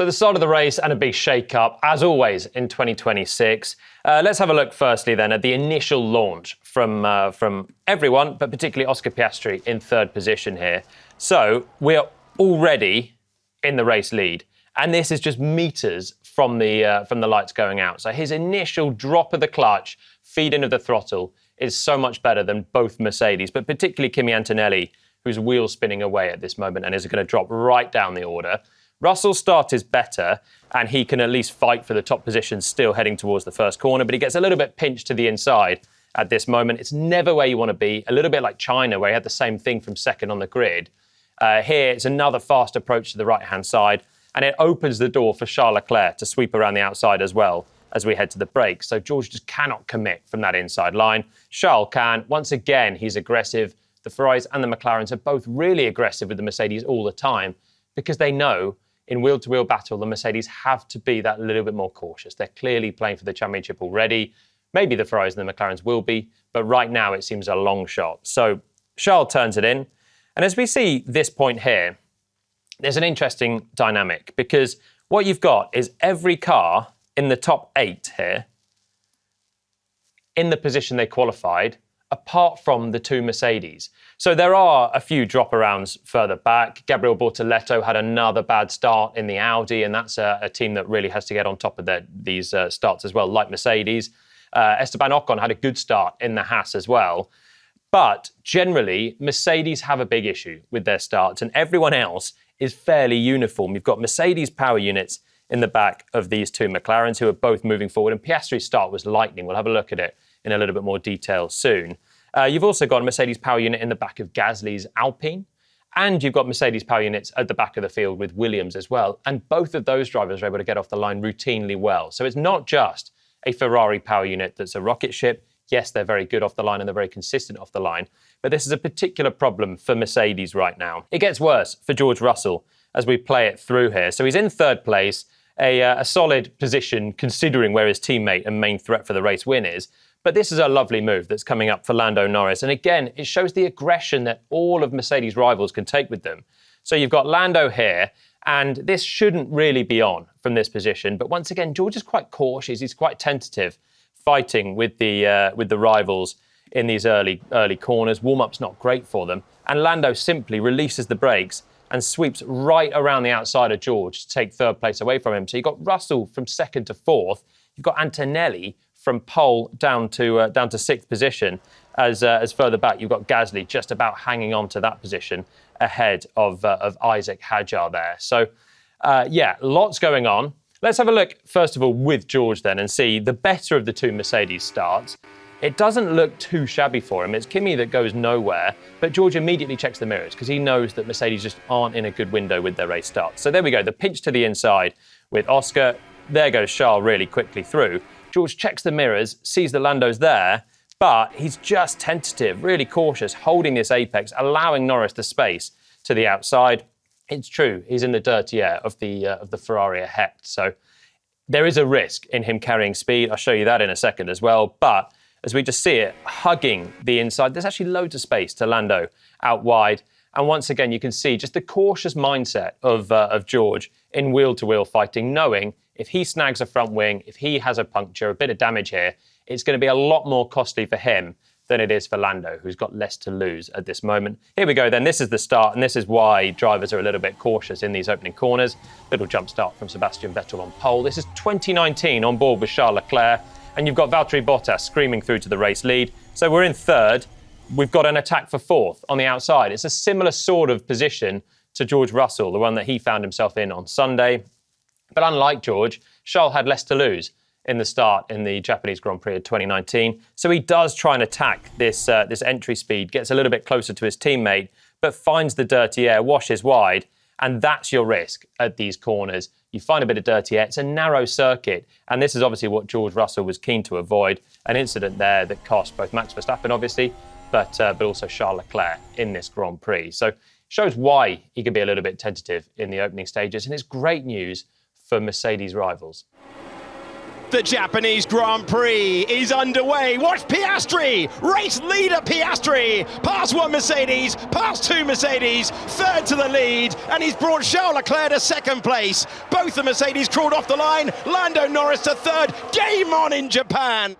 So the start of the race and a big shake-up, as always, in 2026. Let's have a look firstly then at the initial launch from everyone, but particularly Oscar Piastri in third position here. So we're already in the race lead, and this is just meters from the lights going out. So his initial drop of the clutch, feed in of the throttle, is so much better than both Mercedes, but particularly Kimi Antonelli, whose wheel's spinning away at this moment and is going to drop right down the order. Russell's start is better, and he can at least fight for the top position still heading towards the first corner, but he gets a little bit pinched to the inside at this moment. It's never where you want to be, a little bit like China, where he had the same thing from second on the grid. Here, it's another fast approach to the right-hand side, and it opens the door for Charles Leclerc to sweep around the outside as well as we head to the brakes. So George just cannot commit from that inside line. Charles can. Once again, he's aggressive. The Ferraris and the McLarens are both really aggressive with the Mercedes all the time because they know in wheel-to-wheel battle, the Mercedes have to be that little bit more cautious. They're clearly playing for the championship already. Maybe the Ferraris and the McLarens will be, but right now it seems a long shot. So Charles turns it in. And as we see this point here, there's an interesting dynamic because what you've got is every car in the top 8 here in the position they qualified, apart from the 2 Mercedes. So there are a few drop-arounds further back. Gabriel Bortoleto had another bad start in the Audi, and that's a team that really has to get on top of these starts as well, like Mercedes. Esteban Ocon had a good start in the Haas as well. But generally, Mercedes have a big issue with their starts, and everyone else is fairly uniform. You've got Mercedes power units in the back of these 2 McLarens who are both moving forward, and Piastri's start was lightning. We'll have a look at it in a little bit more detail soon. You've also got a Mercedes power unit in the back of Gasly's Alpine, and you've got Mercedes power units at the back of the field with Williams as well. And both of those drivers are able to get off the line routinely well. So it's not just a Ferrari power unit that's a rocket ship. Yes, they're very good off the line and they're very consistent off the line. But this is a particular problem for Mercedes right now. It gets worse for George Russell as we play it through here. So he's in third place, a solid position considering where his teammate and main threat for the race win is. But this is a lovely move that's coming up for Lando Norris. And again, it shows the aggression that all of Mercedes' rivals can take with them. So you've got Lando here, and this shouldn't really be on from this position. But once again, George is quite cautious. He's quite tentative, fighting with the rivals in these early corners. Warm-up's not great for them. And Lando simply releases the brakes and sweeps right around the outside of George to take third place away from him. So you've got Russell from second to fourth. You've got Antonelli from pole down to sixth position. As further back, you've got Gasly just about hanging on to that position ahead of Isaac Hadjar there. So, yeah, lots going on. Let's have a look, first of all, with George then and see the better of the 2 Mercedes starts. It doesn't look too shabby for him. It's Kimi that goes nowhere, but George immediately checks the mirrors because he knows that Mercedes just aren't in a good window with their race starts. So there we go, the pinch to the inside with Oscar. There goes Charles really quickly through. George checks the mirrors, sees the Lando's there, but he's just tentative, really cautious, holding this apex, allowing Norris the space to the outside. It's true, he's in the dirty air of the Ferrari ahead. So there is a risk in him carrying speed. I'll show you that in a second as well. But as we just see it, hugging the inside, there's actually loads of space to Lando out wide. And once again, you can see just the cautious mindset of George in wheel-to-wheel fighting, knowing if he snags a front wing, if he has a puncture, a bit of damage here, it's going to be a lot more costly for him than it is for Lando, who's got less to lose at this moment. Here we go then, this is the start, and this is why drivers are a little bit cautious in these opening corners. Little jump start from Sebastian Vettel on pole. This is 2019 on board with Charles Leclerc, and you've got Valtteri Bottas screaming through to the race lead. So we're in third. We've got an attack for fourth on the outside. It's a similar sort of position to George Russell, the one that he found himself in on Sunday. But unlike George, Charles had less to lose in the start in the Japanese Grand Prix of 2019. So he does try and attack this entry speed, gets a little bit closer to his teammate, but finds the dirty air, washes wide, and that's your risk at these corners. You find a bit of dirty air. It's a narrow circuit, and this is obviously what George Russell was keen to avoid, an incident there that cost both Max Verstappen, obviously, but also Charles Leclerc in this Grand Prix. So shows why he could be a little bit tentative in the opening stages, and it's great news for Mercedes rivals. The Japanese Grand Prix is underway. Watch Piastri, race leader Piastri, past one Mercedes, past two Mercedes, third to the lead, and he's brought Charles Leclerc to second place. Both the Mercedes crawled off the line, Lando Norris to third. Game on in Japan.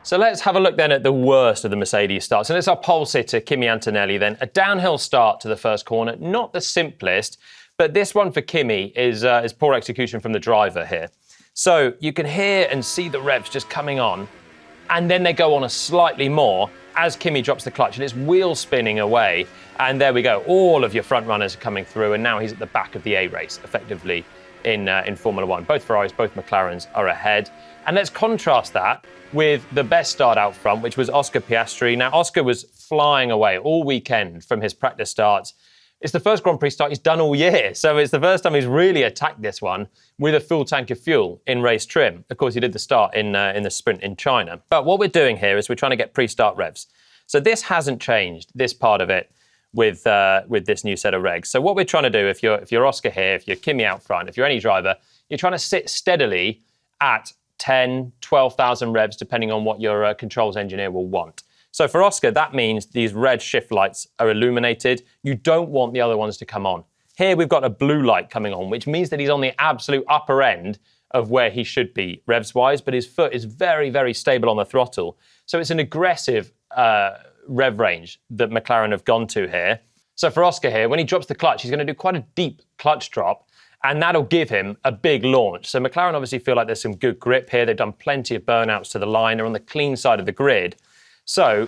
So let's have a look then at the worst of the Mercedes starts. And it's our pole sitter, Kimi Antonelli then. A downhill start to the first corner, not the simplest, but this one for Kimi is poor execution from the driver here. So you can hear and see the revs just coming on, and then they go on a slightly more as Kimi drops the clutch and it's wheel spinning away. And there we go. All of your front runners are coming through, and now he's at the back of the A race, effectively, in Formula One. Both Ferraris, both McLarens are ahead. And let's contrast that with the best start out front, which was Oscar Piastri. Now, Oscar was flying away all weekend from his practice starts. It's the first Grand Prix start he's done all year, so it's the first time he's really attacked this one with a full tank of fuel in race trim. Of course, he did the start in the sprint in China. But what we're doing here is we're trying to get pre-start revs. So this hasn't changed, this part of it, with this new set of regs. So what we're trying to do, if you're Oscar here, if you're Kimi out front, if you're any driver, you're trying to sit steadily at 10, 12,000 revs, depending on what your controls engineer will want. So for Oscar, that means these red shift lights are illuminated. You don't want the other ones to come on. Here we've got a blue light coming on, which means that he's on the absolute upper end of where he should be revs-wise, but his foot is very, very stable on the throttle. So it's an aggressive rev range that McLaren have gone to here. So for Oscar here, when he drops the clutch, he's going to do quite a deep clutch drop, and that'll give him a big launch. So McLaren obviously feel like there's some good grip here. They've done plenty of burnouts to the line. They're on the clean side of the grid. So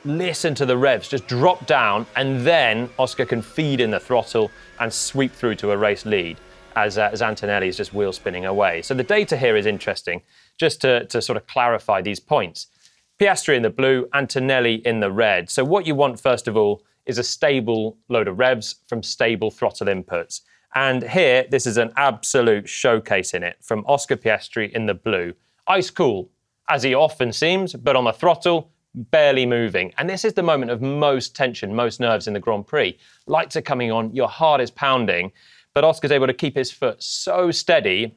listen to the revs, just drop down, and then Oscar can feed in the throttle and sweep through to a race lead as Antonelli is just wheel spinning away. So the data here is interesting, just to sort of clarify these points. Piastri in the blue, Antonelli in the red. So what you want, first of all, is a stable load of revs from stable throttle inputs. And here, this is an absolute showcase in it from Oscar Piastri in the blue. Ice cool, as he often seems, but on the throttle, barely moving. And this is the moment of most tension, most nerves in the Grand Prix. Lights are coming on, your heart is pounding, but Oscar's able to keep his foot so steady.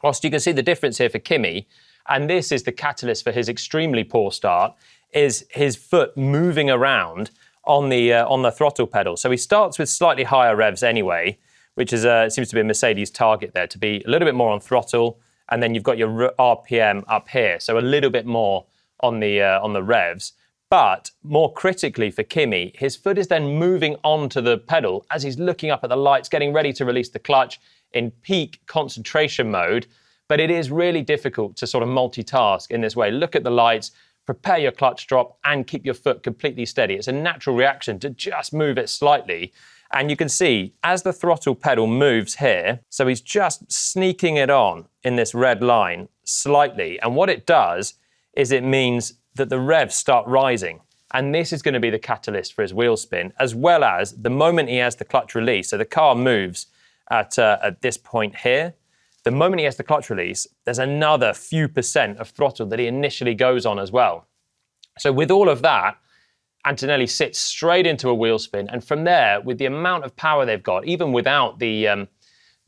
Whilst you can see the difference here for Kimi, and this is the catalyst for his extremely poor start, is his foot moving around on the throttle pedal. So he starts with slightly higher revs anyway, which is seems to be a Mercedes target there, to be a little bit more on throttle. And then you've got your RPM up here, so a little bit more on the revs. But more critically for Kimi, his foot is then moving onto the pedal as he's looking up at the lights, getting ready to release the clutch in peak concentration mode. But it is really difficult to sort of multitask in this way. Look at the lights, prepare your clutch drop, and keep your foot completely steady. It's a natural reaction to just move it slightly. And you can see as the throttle pedal moves here, so he's just sneaking it on in this red line slightly. And what it does is it means that the revs start rising. And this is going to be the catalyst for his wheel spin, as well as the moment he has the clutch release. So the car moves at this point here. The moment he has the clutch release, there's another few percent of throttle that he initially goes on as well. So with all of that, Antonelli sits straight into a wheel spin, and from there, with the amount of power they've got, even without the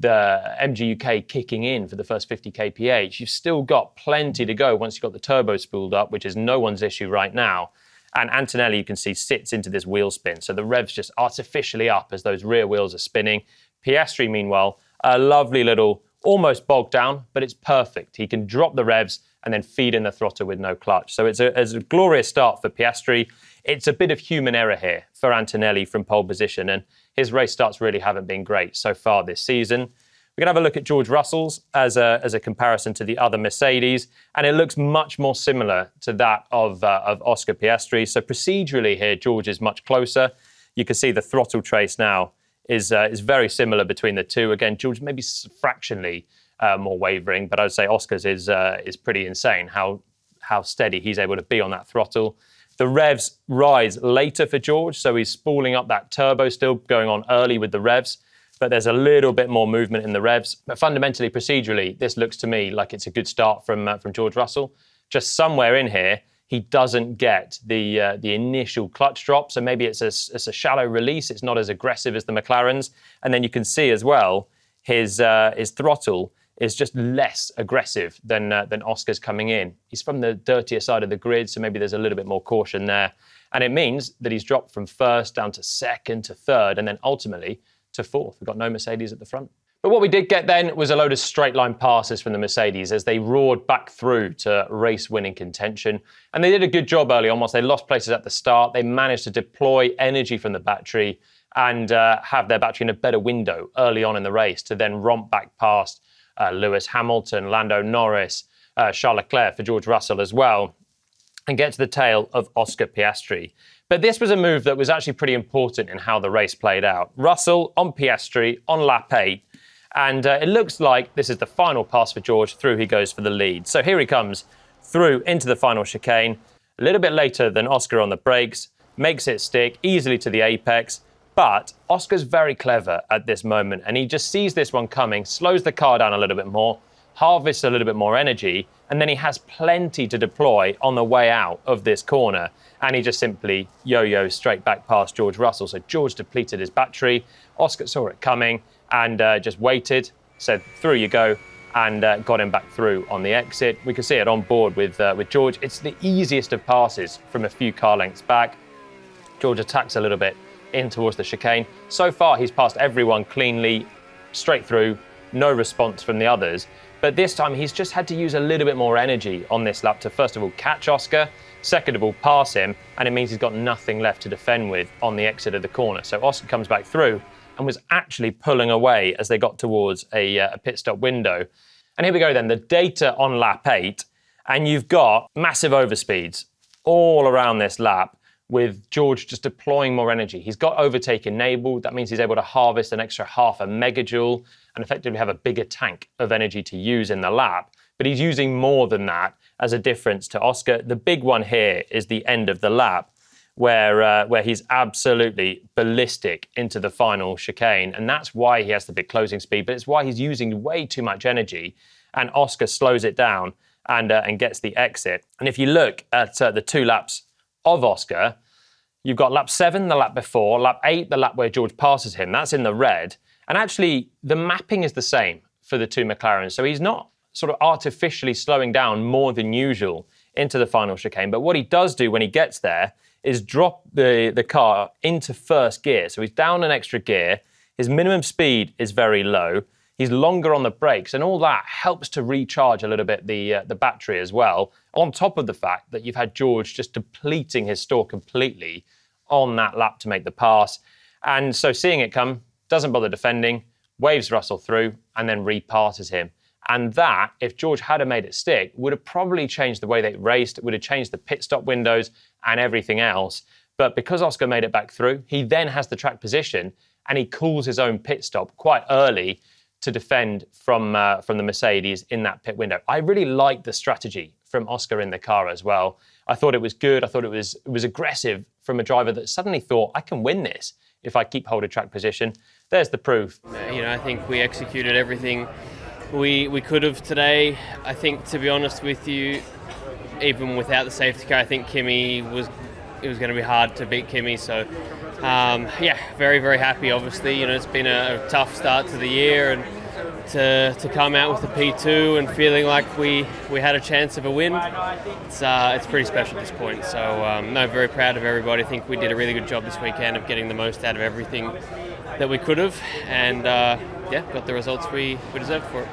MGUK kicking in for the first 50 kph, you've still got plenty to go once you've got the turbo spooled up, which is no one's issue right now. And Antonelli, you can see, sits into this wheel spin, so the revs just artificially up as those rear wheels are spinning. Piastri, meanwhile, a lovely little, almost bogged down, but it's perfect. He can drop the revs and then feed in the throttle with no clutch. So it's a glorious start for Piastri. It's a bit of human error here for Antonelli from pole position, and his race starts really haven't been great so far this season. We're going to have a look at George Russell's as a comparison to the other Mercedes, and it looks much more similar to that of Oscar Piastri. So procedurally here, George is much closer. You can see the throttle trace now is very similar between the two. Again, George maybe fractionally more wavering, but I'd say Oscar's is pretty insane how steady he's able to be on that throttle. The revs rise later for George, so he's spooling up that turbo, still going on early with the revs, but there's a little bit more movement in the revs. But fundamentally, procedurally, this looks to me like it's a good start from George Russell. Just somewhere in here, he doesn't get the initial clutch drop, so maybe it's a shallow release. It's not as aggressive as the McLarens, and then you can see as well his throttle is just less aggressive than Oscar's coming in. He's from the dirtier side of the grid, so maybe there's a little bit more caution there. And it means that he's dropped from first down to second to third, and then ultimately to fourth. We've got no Mercedes at the front. But what we did get then was a load of straight line passes from the Mercedes as they roared back through to race-winning contention. And they did a good job early on. Once they lost places at the start, they managed to deploy energy from the battery and have their battery in a better window early on in the race to then romp back past Lewis Hamilton, Lando Norris, Charles Leclerc for George Russell as well, and get to the tail of Oscar Piastri. But this was a move that was actually pretty important in how the race played out. Russell on Piastri on lap 8, and it looks like this is the final pass for George. Through he goes for the lead. So here he comes through into the final chicane, a little bit later than Oscar on the brakes, makes it stick easily to the apex. But Oscar's very clever at this moment, and he just sees this one coming, slows the car down a little bit more, harvests a little bit more energy, and then he has plenty to deploy on the way out of this corner. And he just simply yo-yo straight back past George Russell. So George depleted his battery. Oscar saw it coming and just waited, said, through you go, and got him back through on the exit. We can see it on board with George. It's the easiest of passes from a few car lengths back. George attacks a little bit in towards the chicane. So far, he's passed everyone cleanly, straight through, no response from the others. But this time, he's just had to use a little bit more energy on this lap to, first of all, catch Oscar, second of all, pass him, and it means he's got nothing left to defend with on the exit of the corner. So Oscar comes back through and was actually pulling away as they got towards a pit stop window. And here we go then, the data on lap 8, and you've got massive overspeeds all around this lap, with George just deploying more energy. He's got overtake enabled. That means he's able to harvest an extra half a megajoule and effectively have a bigger tank of energy to use in the lap. But he's using more than that as a difference to Oscar. The big one here is the end of the lap, where he's absolutely ballistic into the final chicane. And that's why he has the big closing speed, but it's why he's using way too much energy. And Oscar slows it down and gets the exit. And if you look at the 2 laps of Oscar, you've got lap 7, the lap before, lap 8, the lap where George passes him. That's in the red. And actually, the mapping is the same for the 2 McLarens. So he's not sort of artificially slowing down more than usual into the final chicane. But what he does do when he gets there is drop the car into first gear. So he's down an extra gear. His minimum speed is very low. He's longer on the brakes, and all that helps to recharge a little bit the battery as well, on top of the fact that you've had George just depleting his store completely on that lap to make the pass. And so seeing it come, doesn't bother defending, waves Russell through, and then repasses him. And that, if George had made it stick, would have probably changed the way they raced. It would have changed the pit stop windows and everything else. But because Oscar made it back through, he then has the track position, and he calls his own pit stop quite early to defend from the Mercedes in that pit window. I really liked the strategy from Oscar in the car as well. I thought it was good. I thought it was aggressive from a driver that suddenly thought, I can win this if I keep hold of track position. There's the proof. I think we executed everything we could have today. I think, to be honest with you, even without the safety car, I think it was going to be hard to beat Kimi. So, very, very happy. Obviously, it's been a tough start to the year, and to come out with the P2 and feeling like we had a chance of a win, it's pretty special at this point. So, very proud of everybody. I think we did a really good job this weekend of getting the most out of everything that we could have, and got the results we deserved for it.